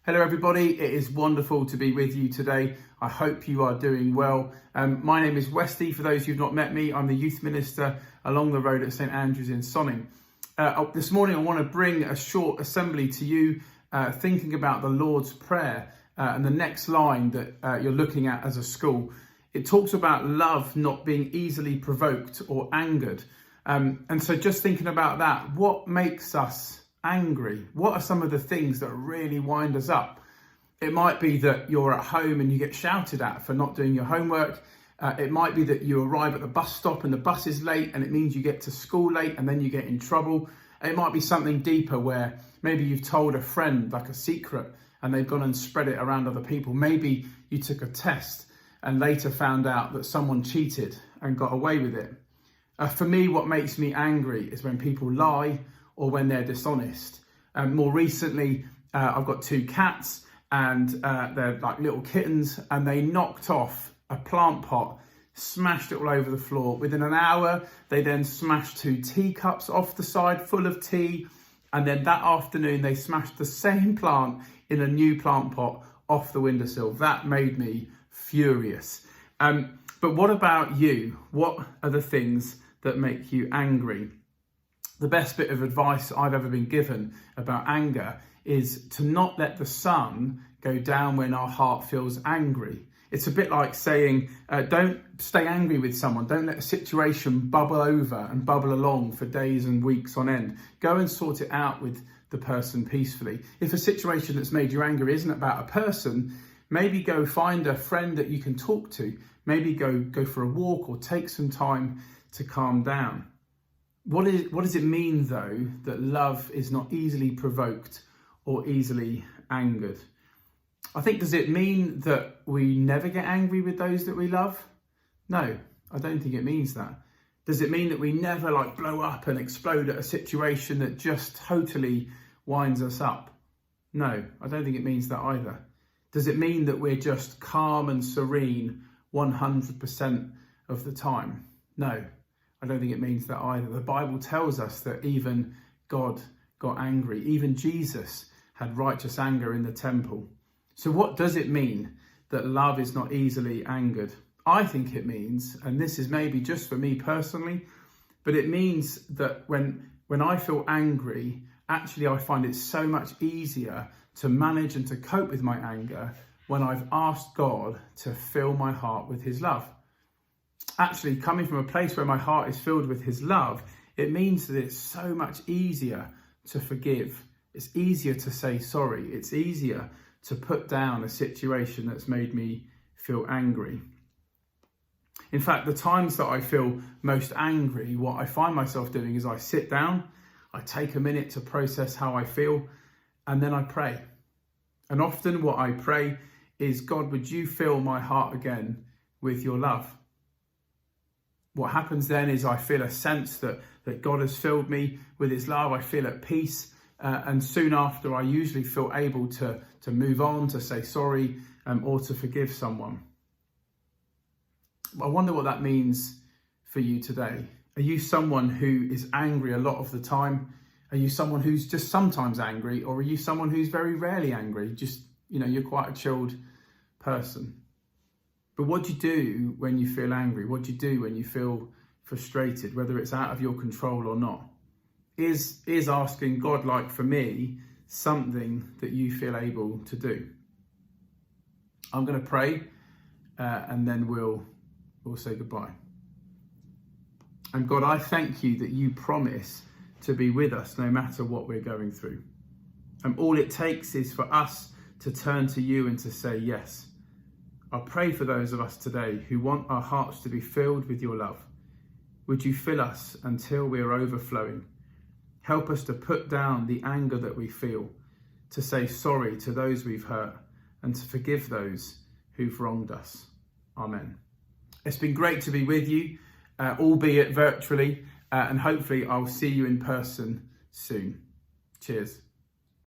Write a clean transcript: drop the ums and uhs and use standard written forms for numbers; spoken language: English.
Hello everybody, it is wonderful to be with you today. I hope you are doing well. My name is Westy. For those who've not met me, I'm the youth minister along the road at St Andrews in Sonning. This morning I want to bring a short assembly to you, thinking about the Lord's Prayer and the next line that you're looking at as a school. It talks about love not being easily provoked or angered. And so just thinking about that, what makes us angry? What are some of the things that really wind us up? It might be that you're at home and you get shouted at for not doing your homework. It might be that you arrive at the bus stop and the bus is late and it means you get to school late and then you get in trouble. It might be something deeper where maybe you've told a friend like a secret and they've gone and spread it around other people. Maybe you took a test and later found out that someone cheated and got away with it. For me, what makes me angry is when people lie or when they're dishonest. More recently, I've got two cats and they're like little kittens, and they knocked off a plant pot, smashed it all over the floor. Within an hour, they then smashed 2 teacups off the side full of tea. And then that afternoon, they smashed the same plant in a new plant pot off the windowsill. That made me furious. But what about you? What are the things that make you angry? The best bit of advice I've ever been given about anger is to not let the sun go down when our heart feels angry. It's a bit like saying, don't stay angry with someone. Don't let a situation bubble over and bubble along for days and weeks on end. Go and sort it out with the person peacefully. If a situation that's made you angry isn't about a person, maybe go find a friend that you can talk to. Maybe go for a walk or take some time to calm down. What does it mean, though, that love is not easily provoked or easily angered? I think, does it mean that we never get angry with those that we love? No, I don't think it means that. Does it mean that we never blow up and explode at a situation that just totally winds us up? No, I don't think it means that either. Does it mean that we're just calm and serene 100% of the time? No, I don't think it means that either. The Bible tells us that even God got angry. Even Jesus had righteous anger in the temple. So what does it mean that love is not easily angered? I think it means, and this is maybe just for me personally, but it means that when I feel angry, actually I find it so much easier to manage and to cope with my anger when I've asked God to fill my heart with his love. Actually, coming from a place where my heart is filled with his love, it means that it's so much easier to forgive. It's easier to say sorry. It's easier to put down a situation that's made me feel angry. In fact, the times that I feel most angry, what I find myself doing is I sit down, I take a minute to process how I feel, and then I pray. And often what I pray is, God, would you fill my heart again with your love? What happens then is I feel a sense that God has filled me with his love. I feel at peace. And soon after, I usually feel able to move on, to say sorry, or to forgive someone. I wonder what that means for you today. Are you someone who is angry a lot of the time? Are you someone who's just sometimes angry? Or are you someone who's very rarely angry? Just, you're quite a chilled person. But what do you do when you feel angry? What do you do when you feel frustrated, whether it's out of your control or not? Is asking God, like for me, something that you feel able to do? I'm going to pray and then we'll say goodbye. And God, I thank you that you promise to be with us no matter what we're going through. And all it takes is for us to turn to you and to say yes. I pray for those of us today who want our hearts to be filled with your love. Would you fill us until we are overflowing? Help us to put down the anger that we feel, to say sorry to those we've hurt, and to forgive those who've wronged us. Amen. It's been great to be with you, albeit virtually, and hopefully I'll see you in person soon. Cheers.